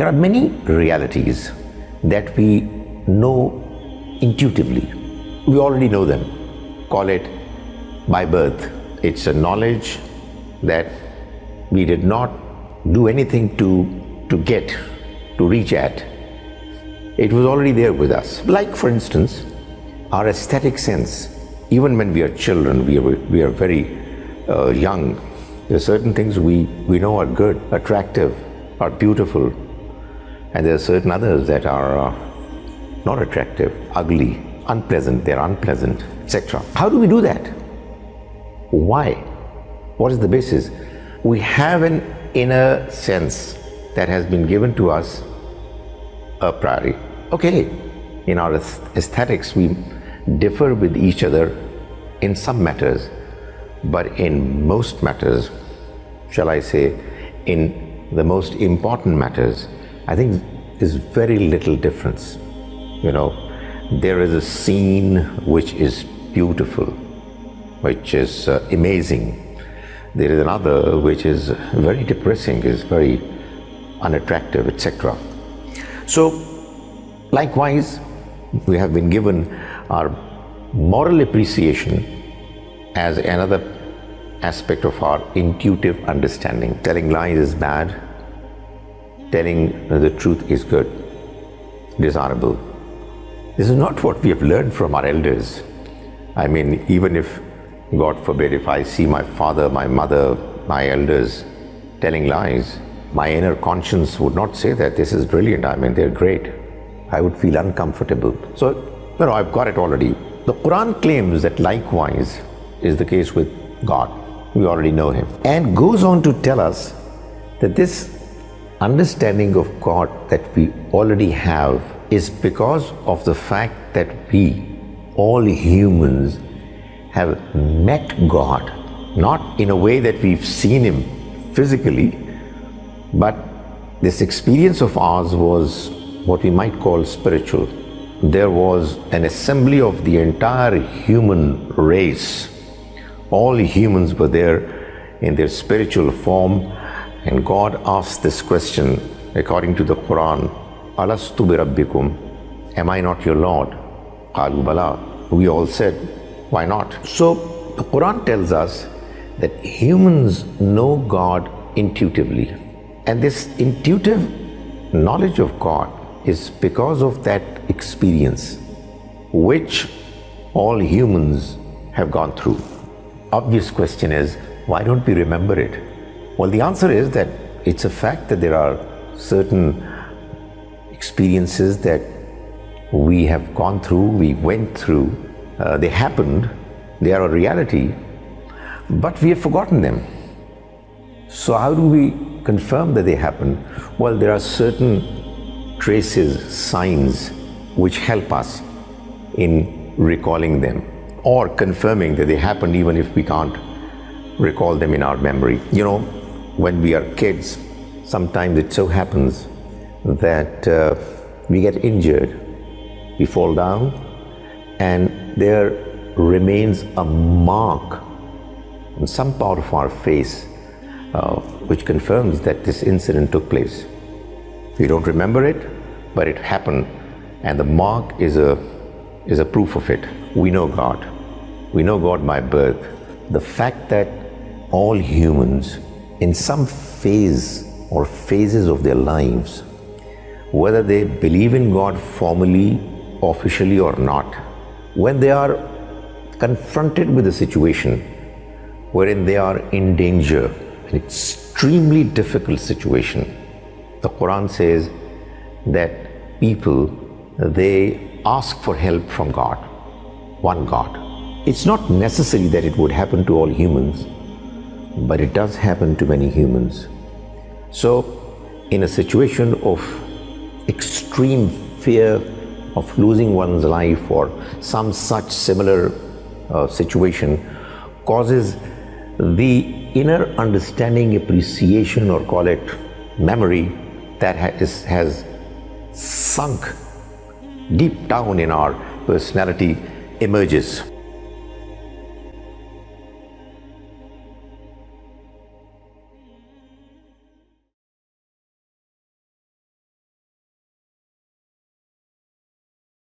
There are many realities that we know intuitively. We already know them. Call it by birth. It's a knowledge that we did not do anything to get, to reach at. It was already there with us. Like, for instance, our aesthetic sense. Even when we are children, we are very young. There are certain things we know are good, attractive, are beautiful. And there are certain others that are not attractive, ugly, unpleasant, they're unpleasant, etc. How do we do that? Why? What is the basis? We have an inner sense that has been given to us a priori. Okay, in our aesthetics, we differ with each other in some matters, but in most matters, shall I say, in the most important matters, I think there's very little difference. You know, there is a scene which is beautiful, which is amazing. There is another which is very depressing, is very unattractive, etc. So, likewise, we have been given our moral appreciation as another aspect of our intuitive understanding. Telling lies is bad, telling the truth is good, desirable. This is not what we have learned from our elders. I mean, even if, God forbid, if I see my father, my mother, my elders telling lies, my inner conscience would not say that this is brilliant, I mean, they're great. I would feel uncomfortable. So, you know, I've got it already. The Quran claims that likewise is the case with God. We already know Him. And goes on to tell us that this understanding of God that we already have is because of the fact that we, all humans, have met God, not in a way that we've seen Him physically, but this experience of ours was what we might call spiritual. There was an assembly of the entire human race. All humans were there in their spiritual form, and God asked this question according to the Quran, Alastu bi rabbikum, am I not your Lord? Qalu bala. We all said, why not? So the Quran tells us that humans know God intuitively, and this intuitive knowledge of God is because of that experience which all humans have gone through. Obvious question is, why don't we remember it? Well, the answer is that it's a fact that there are certain experiences that we have gone through, we went through, they happened, they are a reality, but we have forgotten them. So how do we confirm that they happened? Well, there are certain traces, signs, which help us in recalling them or confirming that they happened even if we can't recall them in our memory. You know, when we are kids, sometimes it so happens that we get injured, we fall down, and there remains a mark on some part of our face which confirms that this incident took place. We don't remember it, but it happened, and the mark is a proof of it. We know God. We know God by birth. The fact that all humans, in some phase or phases of their lives, whether they believe in God formally, officially or not, when they are confronted with a situation wherein they are in danger, an extremely difficult situation, the Quran says that people, they ask for help from God, one God. It's not necessary that it would happen to all humans, but it does happen to many humans. So, in a situation of extreme fear of losing one's life or some such similar situation causes the inner understanding, appreciation, or call it memory, that has sunk deep down in our personality emerges.